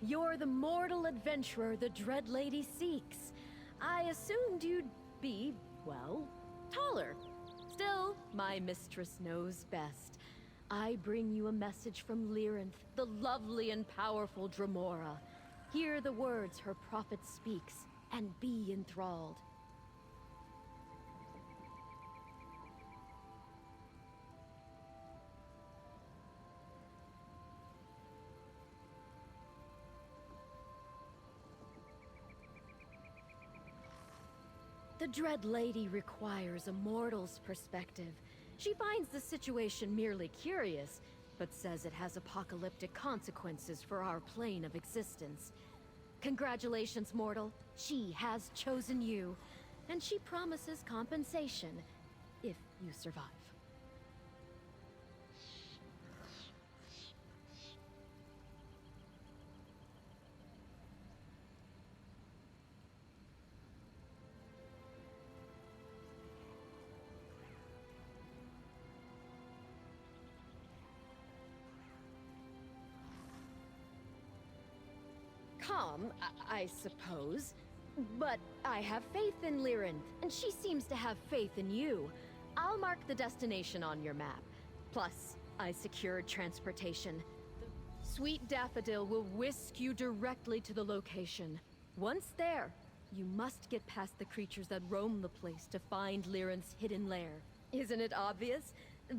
you're the mortal adventurer the Dread Lady seeks. I assumed you'd be, well, taller. Still, my mistress knows best. I bring you a message from Lyrinth, the lovely and powerful Dremora. Hear the words her prophet speaks, and be enthralled. The Dread Lady requires a mortal's perspective. She finds the situation merely curious, but says it has apocalyptic consequences for our plane of existence. Congratulations, mortal. She has chosen you, and she promises compensation if you survive. Calm, I suppose. But I have faith in Lyrinth, and she seems to have faith in you. I'll mark the destination on your map. Plus, I secured transportation. The Sweet Daffodil will whisk you directly to the location. Once there, you must get past the creatures that roam the place to find Lyrinth's hidden lair. Isn't it obvious?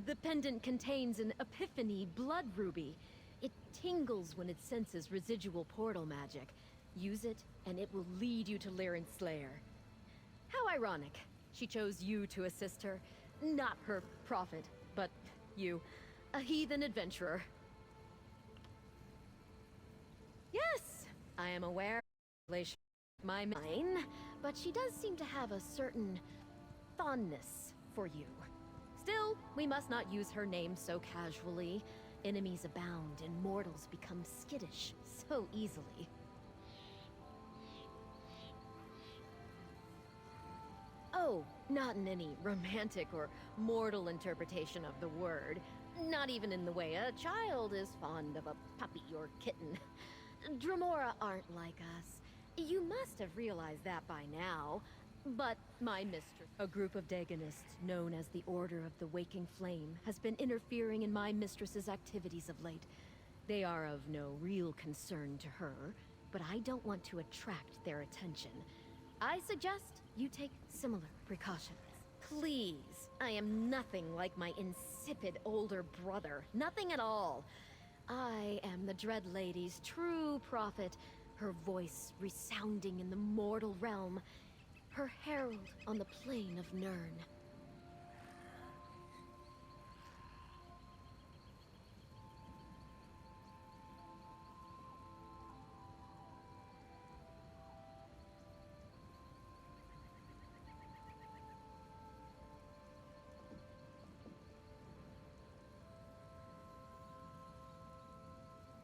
The pendant contains an Epiphany blood ruby. It tingles when it senses residual portal magic. Use it, and it will lead you to Lyrinth's lair. How ironic. She chose you to assist her. Not her prophet, but you. A heathen adventurer. Yes, I am aware of relation with my mine, but she does seem to have a certain fondness for you. Still, we must not use her name so casually. Enemies abound, and mortals become skittish so easily. Oh, not in any romantic or mortal interpretation of the word. Not even in the way a child is fond of a puppy or kitten. Dremora aren't like us. You must have realized that by now. But my mistress, a group of Dagonists known as the Order of the Waking Flame, has been interfering in my mistress's activities of late. They are of no real concern to her, but I don't want to attract their attention. I suggest you take similar precautions. Please, I am nothing like my insipid older brother. Nothing at all. I am the Dread Lady's true prophet, her voice resounding in the mortal realm. Her herald on the plain of Nirn.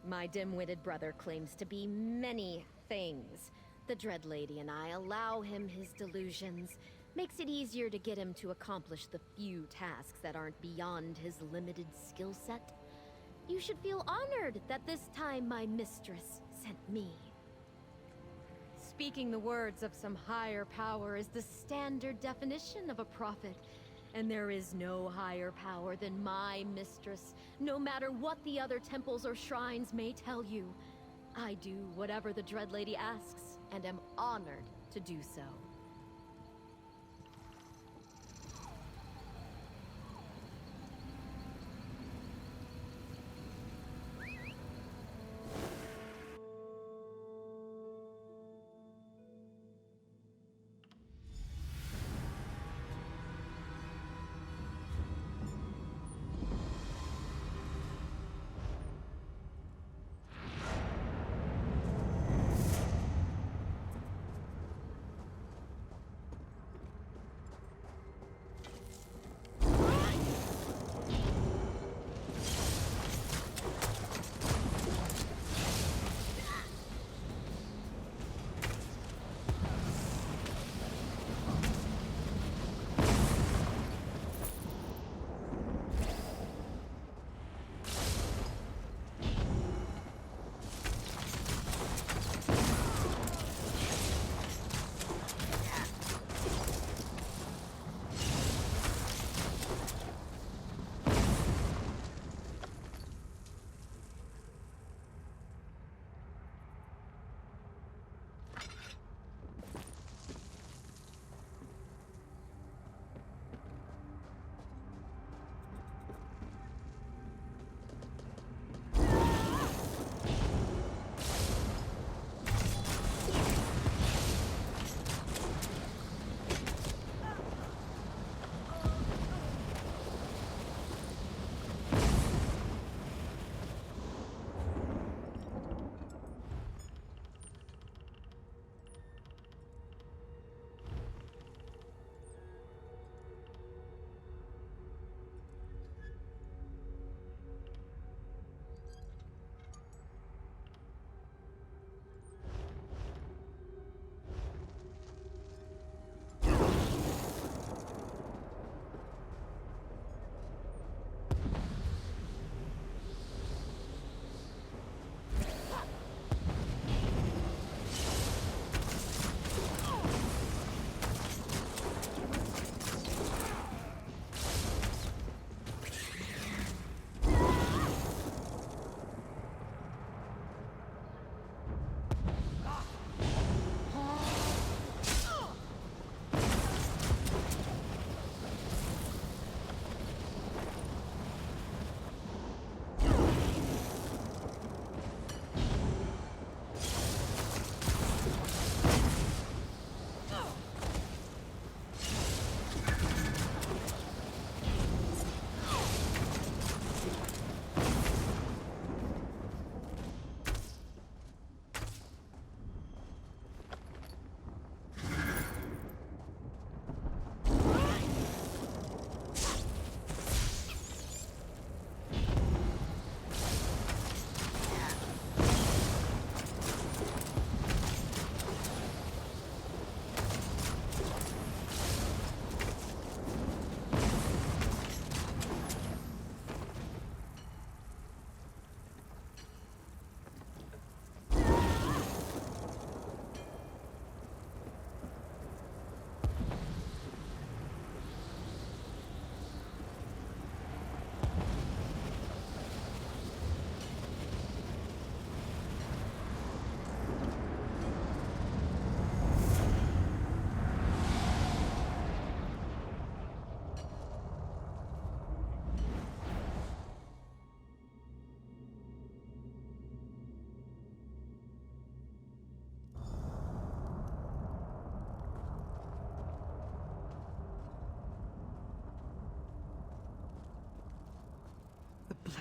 My dim-witted brother claims to be many things. The Dread Lady and I allow him his delusions. Makes it easier to get him to accomplish the few tasks that aren't beyond his limited skill set. You should feel honored that this time my mistress sent me. Speaking the words of some higher power is the standard definition of a prophet. And there is no higher power than my mistress, no matter what the other temples or shrines may tell you. I do whatever the Dread Lady asks, and am honored to do so.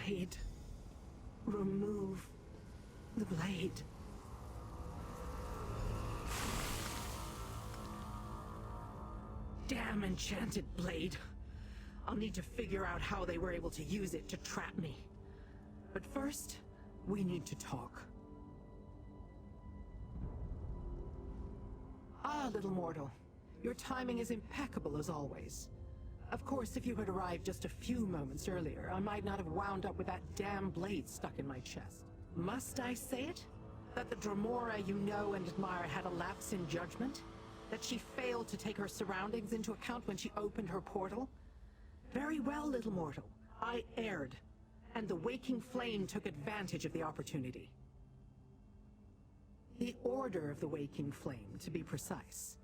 blade. Remove the blade. Damn enchanted blade. I'll need to figure out how they were able to use it to trap me. But first, we need to talk. Ah, little mortal. Your timing is impeccable as always. Of course, if you had arrived just a few moments earlier, I might not have wound up with that damn blade stuck in my chest. Must I say it? That the Dremora you know and admire had a lapse in judgment? That she failed to take her surroundings into account when she opened her portal? Very well, little mortal. I erred, and the waking flame took advantage of the opportunity. The Order of the Waking Flame, to be precise.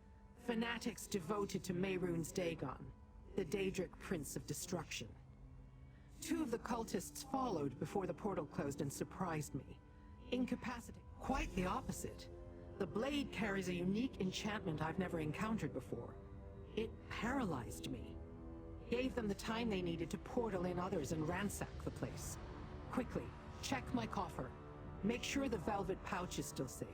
Fanatics devoted to Mehrunes Dagon, the Daedric Prince of Destruction. 2 of the cultists followed before the portal closed and surprised me. Incapacitated. Quite the opposite. The blade carries a unique enchantment I've never encountered before. It paralyzed me. Gave them the time they needed to portal in others and ransack the place. Quickly, check my coffer. Make sure the velvet pouch is still safe.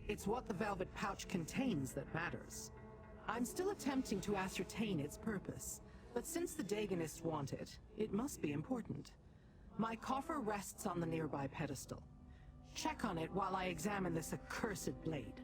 It's what the velvet pouch contains that matters. I'm still attempting to ascertain its purpose, but since the Dagonists want it, it must be important. My coffer rests on the nearby pedestal. Check on it while I examine this accursed blade.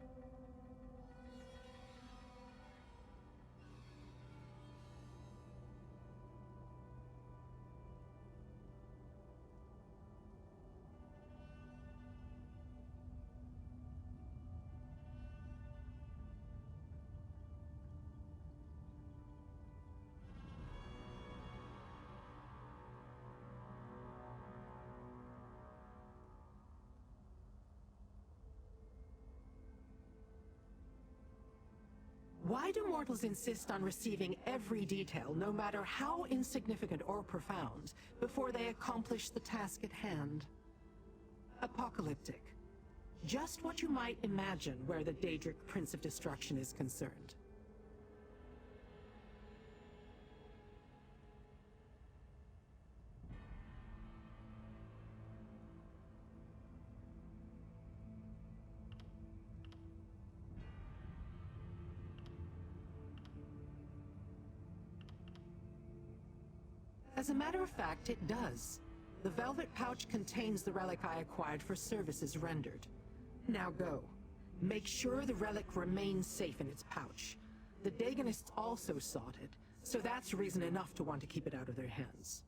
Why do mortals insist on receiving every detail, no matter how insignificant or profound, before they accomplish the task at hand? Apocalyptic. Just what you might imagine where the Daedric Prince of Destruction is concerned. As a matter of fact, it does. The velvet pouch contains the relic I acquired for services rendered. Now go. Make sure the relic remains safe in its pouch. The Dagonists also sought it, so that's reason enough to want to keep it out of their hands.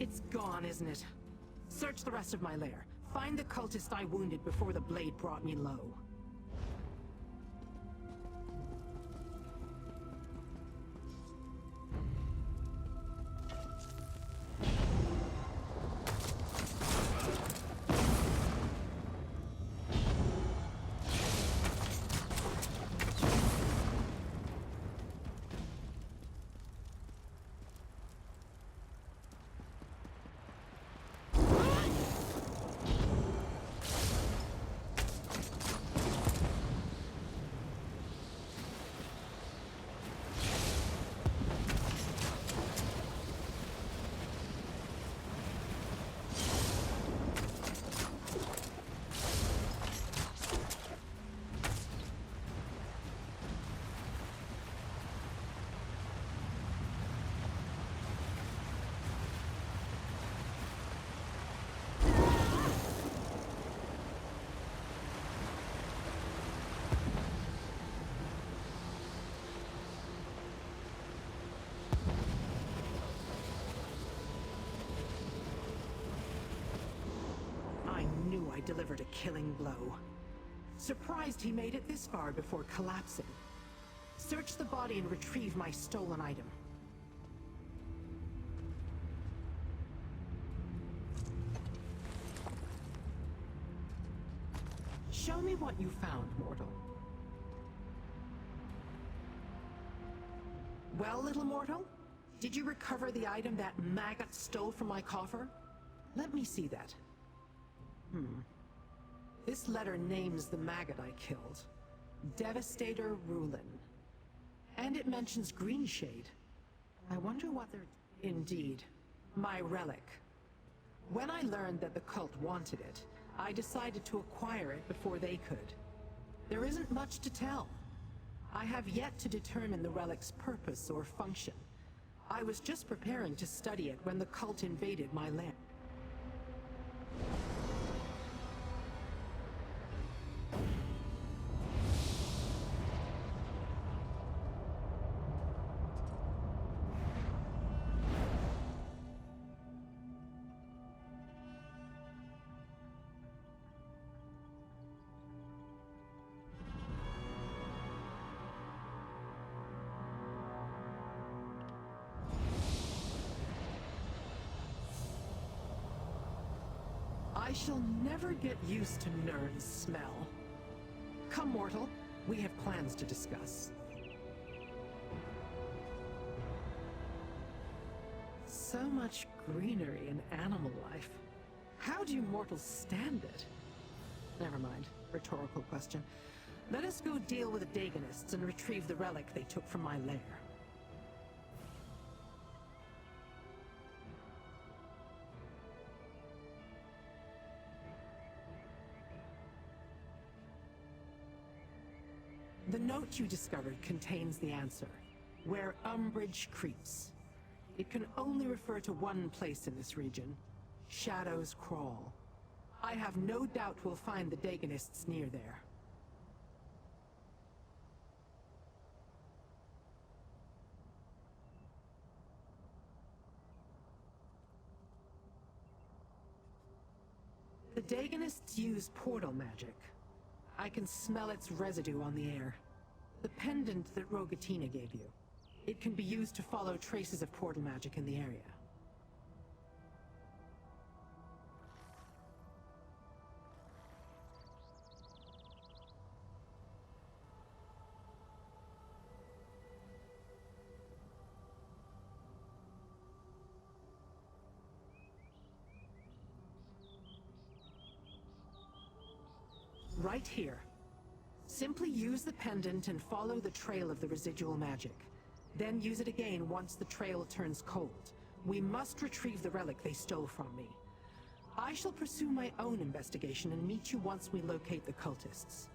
It's gone, isn't it? Search the rest of my lair. Find the cultist I wounded before the blade brought me low. I delivered a killing blow. Surprised he made it this far before collapsing. Search the body and retrieve my stolen item. Show me what you found, mortal. Well, little mortal? Did you recover the item that maggot stole from my coffer? Let me see that. This letter names the maggot I killed. Devastator Rulin. And it mentions Greenshade. I wonder what they're... Indeed. My relic. When I learned that the cult wanted it, I decided to acquire it before they could. There isn't much to tell. I have yet to determine the relic's purpose or function. I was just preparing to study it when the cult invaded my land. I shall never get used to Nern's smell. Come, mortal. We have plans to discuss. So much greenery and animal life. How do you mortals stand it? Never mind. Rhetorical question. Let us go deal with the Daganists and retrieve the relic they took from my lair. The note you discovered contains the answer. Where umbrage creeps. It can only refer to one place in this region. Shadows Crawl. I have no doubt we'll find the Daganists near there. The Daganists use portal magic. I can smell its residue on the air. The pendant that Rogatina gave you. It can be used to follow traces of portal magic in the area. Right here. Simply use the pendant and follow the trail of the residual magic. Then use it again once the trail turns cold. We must retrieve the relic they stole from me. I shall pursue my own investigation and meet you once we locate the cultists.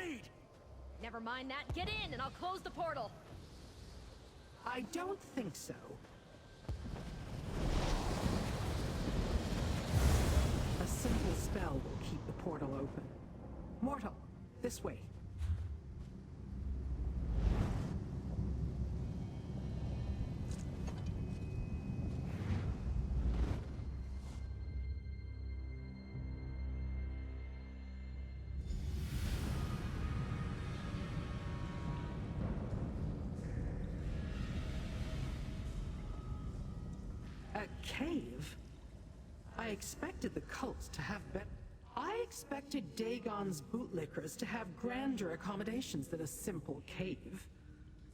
Blade! Never mind that. Get in, and I'll close the portal. I don't think so. A simple spell will keep the portal open. Mortal, this way. A cave? I expected the cult to have I expected Dagon's bootlickers to have grander accommodations than a simple cave.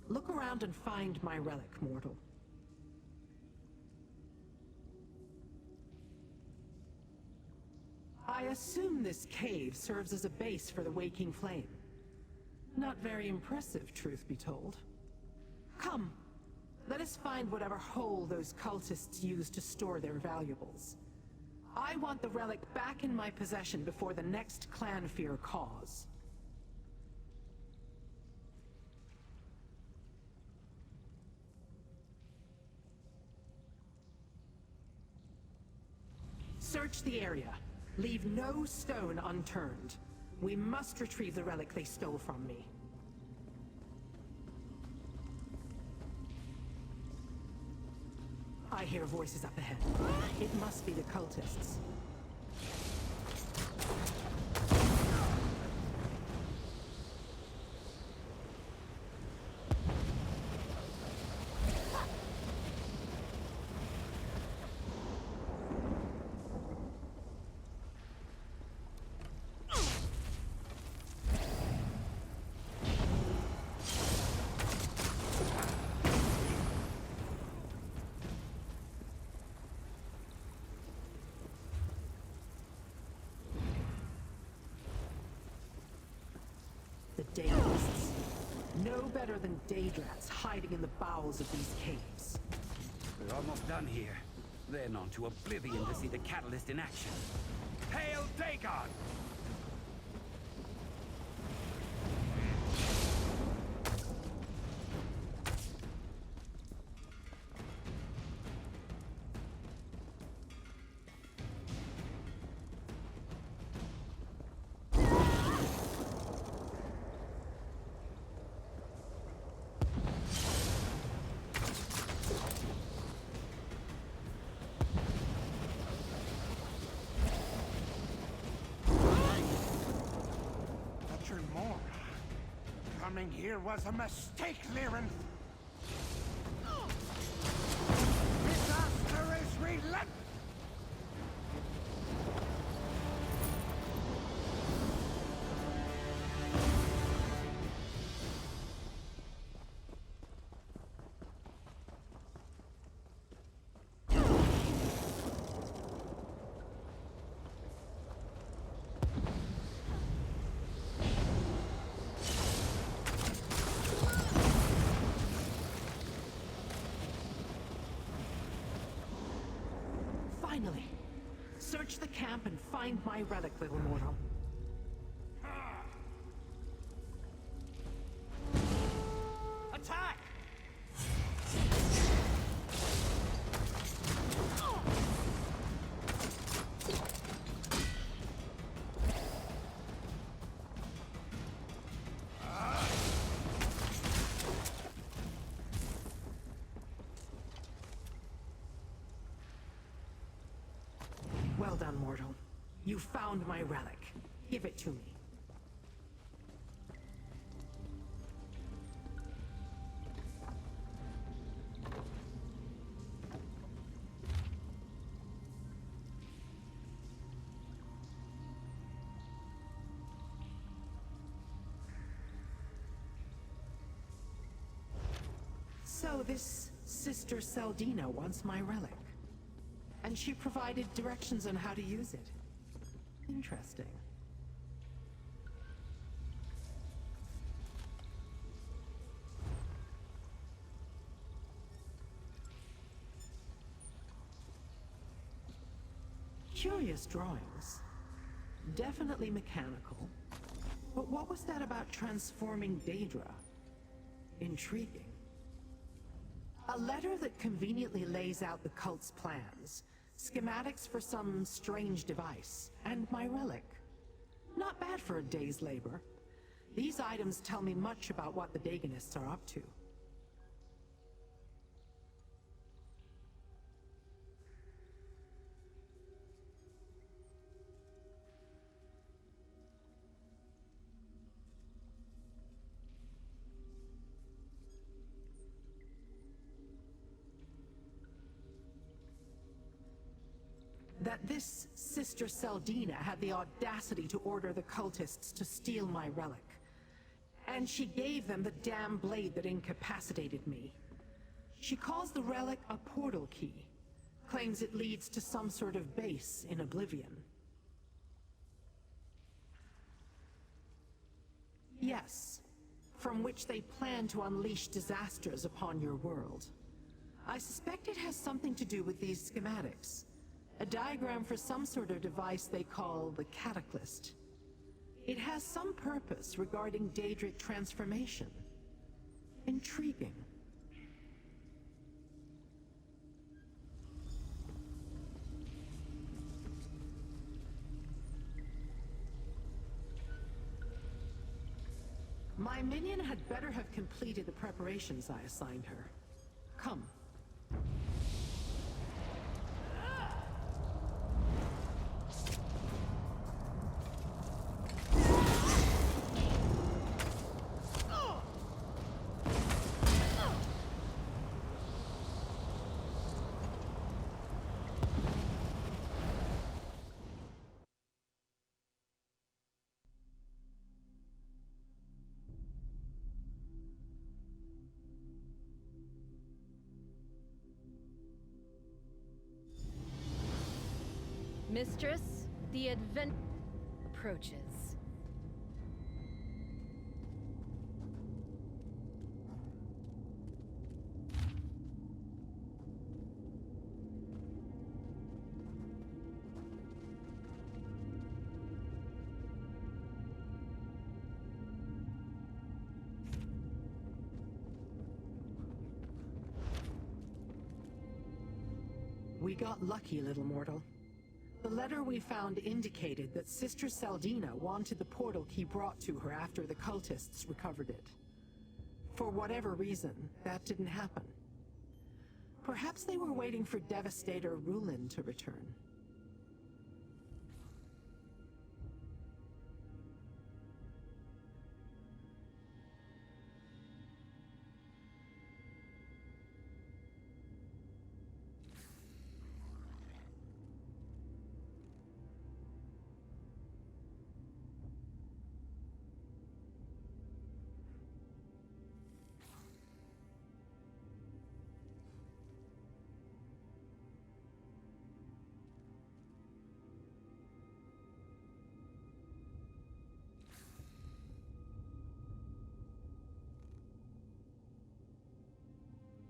Look around and find my relic, mortal. I assume this cave serves as a base for the Waking Flame. Not very impressive, truth be told. Come, let us find whatever hole those cultists used to store their valuables. I want the relic back in my possession before the next clan fear cause. Search the area. Leave no stone unturned. We must retrieve the relic they stole from me. I hear voices up ahead. It must be the cultists. The Daedrists. No better than Daedrats hiding in the bowels of these caves. We're almost done here. Then on to Oblivion to see the catalyst in action. Hail Dagon! Coming here was a mistake, Liren. Disaster is relentless. Finally! Search the camp and find my relic, little mortal. Attack! Well done, mortal. You found my relic. Give it to me. So this Sister Seldina wants my relic. And she provided directions on how to use it. Interesting. Curious drawings. Definitely mechanical. But what was that about transforming Daedra? Intriguing. A letter that conveniently lays out the cult's plans, schematics for some strange device, and my relic. Not bad for a day's labor. These items tell me much about what the Daganists are up to. That this Sister Seldina had the audacity to order the cultists to steal my relic. And she gave them the damn blade that incapacitated me. She calls the relic a portal key, claims it leads to some sort of base in Oblivion. Yes, from which they plan to unleash disasters upon your world. I suspect it has something to do with these schematics. A diagram for some sort of device they call the Cataclysm. It has some purpose regarding Daedric transformation. Intriguing. My minion had better have completed the preparations I assigned her. Come. Mistress, the advent approaches. We got lucky, little mortal. The letter we found indicated that Sister Seldina wanted the portal key brought to her after the cultists recovered it. For whatever reason, that didn't happen. Perhaps they were waiting for Devastator Rulin to return.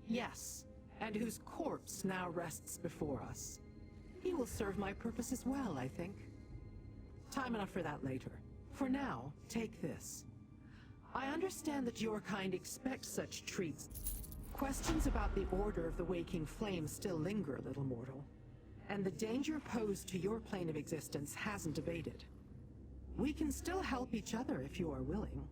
Yes, and whose corpse now rests before us. He will serve my purposes well, I think. Time enough for that later. For now, take this. I understand that your kind expect such treats. Questions about the Order of the Waking Flame still linger, little mortal. And the danger posed to your plane of existence hasn't abated. We can still help each other if you are willing.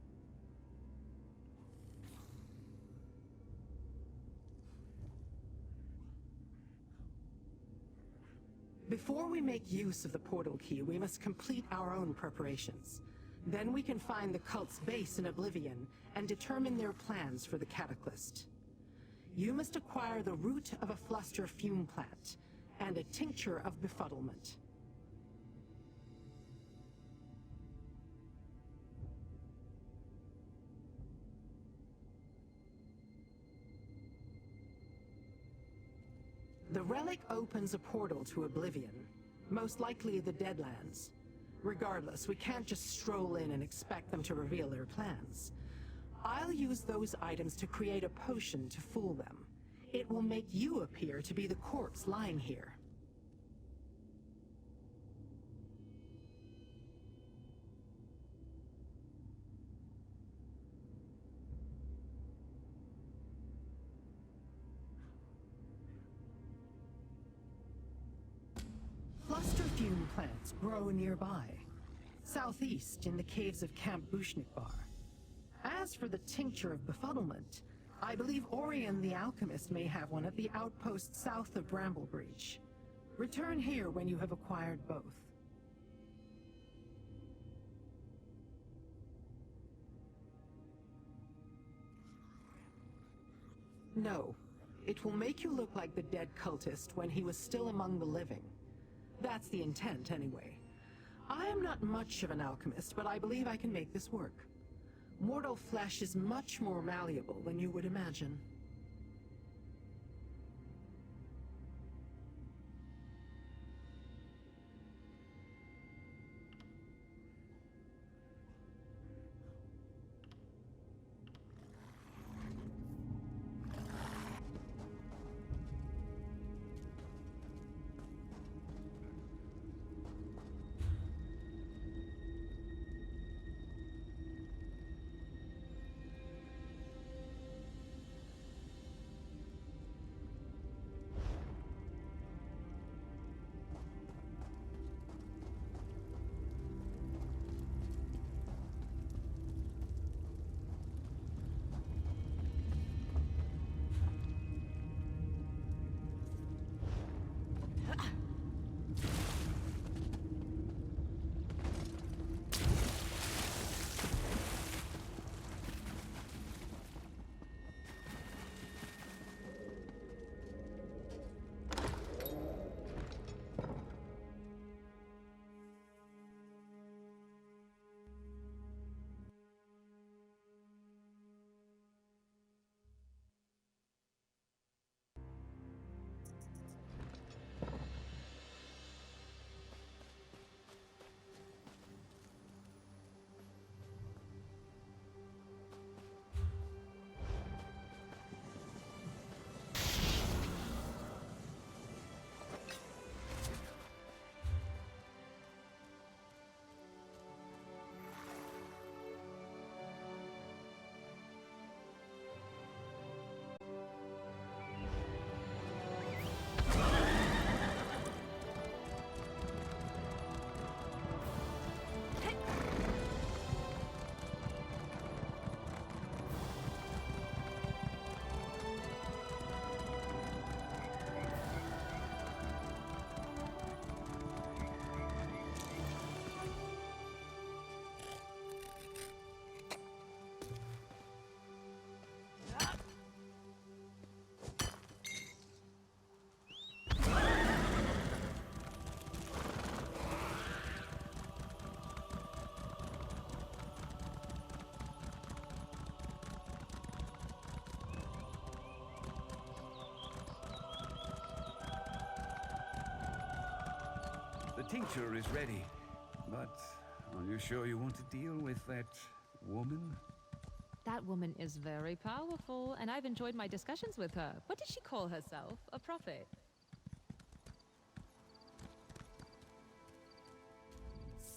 Before we make use of the portal key, we must complete our own preparations. Then we can find the cult's base in Oblivion and determine their plans for the Cataclysm. You must acquire the root of a fluster fume plant and a tincture of befuddlement. The relic opens a portal to Oblivion, most likely the Deadlands. Regardless, we can't just stroll in and expect them to reveal their plans. I'll use those items to create a potion to fool them. It will make you appear to be the corpse lying here. artifacts grow nearby, southeast in the caves of Camp Bushnikbar. As for the tincture of befuddlement, I believe Orion the alchemist may have one at the outpost south of Bramblebreach. Return here when you have acquired both. No. It will make you look like the dead cultist when he was still among the living. That's the intent, anyway. I am not much of an alchemist, but I believe I can make this work. Mortal flesh is much more malleable than you would imagine. The tincture is ready, but are you sure you want to deal with that woman? That woman is very powerful, and I've enjoyed my discussions with her. What did she call herself? A prophet?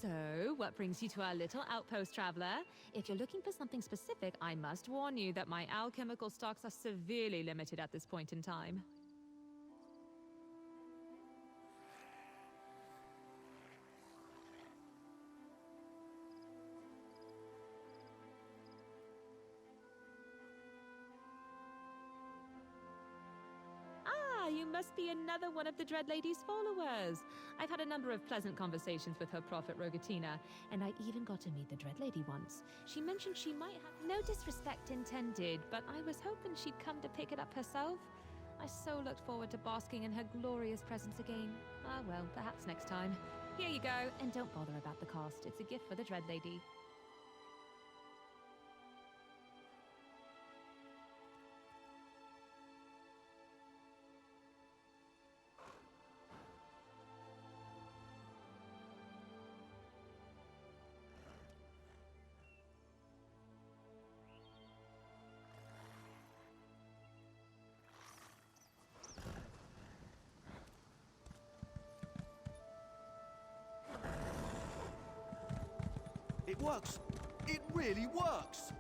So, what brings you to our little outpost, traveler? If you're looking for something specific, I must warn you that my alchemical stocks are severely limited at this point in time. You must be another one of the Dread Lady's followers. I've had a number of pleasant conversations with her prophet Rogatina, and I even got to meet the Dread Lady once. She mentioned she might have no disrespect intended, but I was hoping she'd come to pick it up herself. I so looked forward to basking in her glorious presence again. Ah, well, perhaps next time. Here you go, and don't bother about the cost. It's a gift for the Dread Lady. It works! It really works!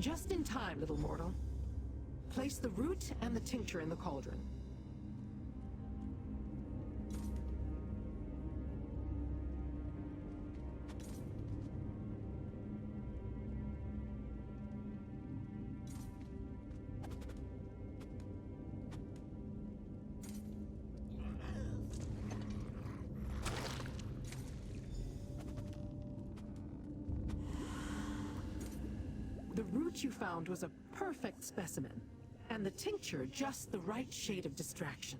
Just in time, little mortal. Place the root and the tincture in the cauldron. The root you found was a perfect specimen, and the tincture just the right shade of distraction.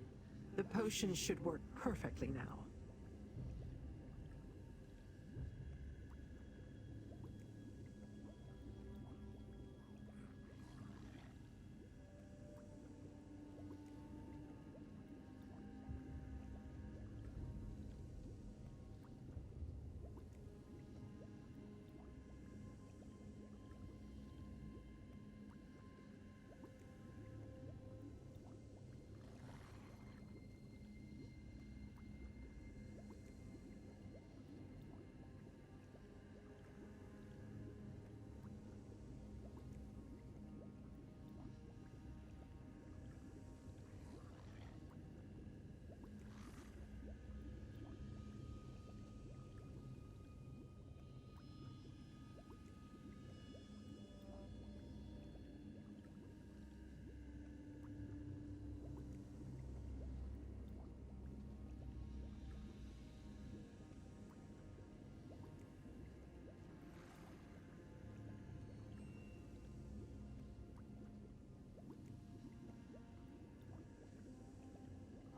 The potion should work perfectly now.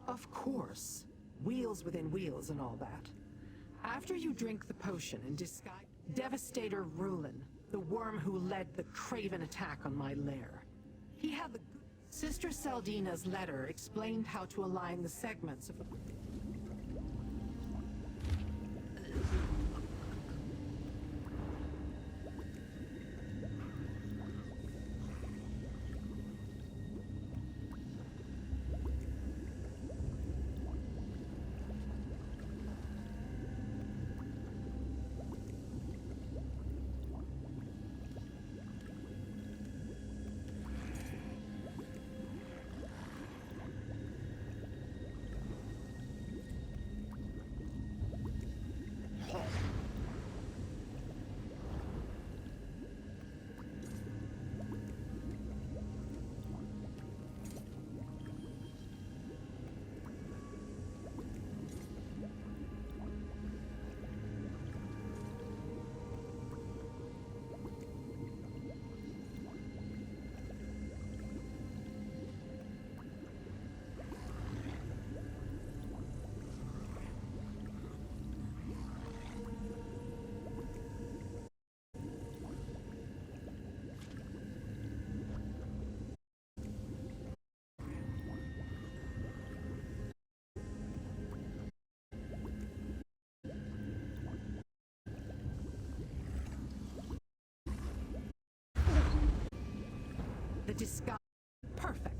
Of course. Wheels within wheels and all that. After you drink the potion and disguise Devastator Rulin, the worm who led the craven attack on my lair. He had the Sister Saldina's letter explained how to align the segments of the disguise. Perfect.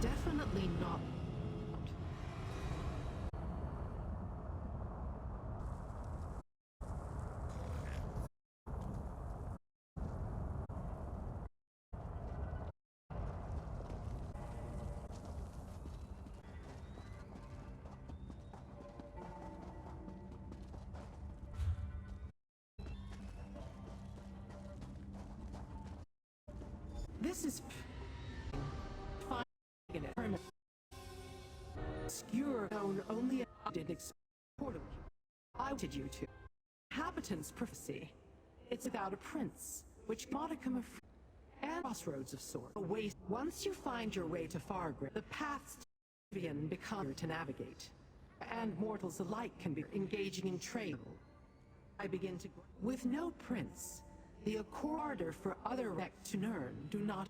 Definitely not. This is fine. Obscure, known only did portal. I wanted you to. Inhabitant's prophecy. It's without a prince, which modicum of and crossroads of sorts. Once you find your way to Fargrim, the paths to Oblivion become to navigate, and mortals alike can be engaging in trade. I begin to with no prince. The accorder for other wreck to learn do not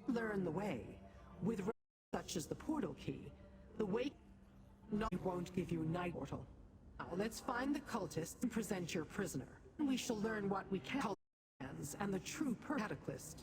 learn the way. With such as the portal key, the way won't give you night portal. Now let's find the cultists and present your prisoner. We shall learn what we can and the true cataclysm.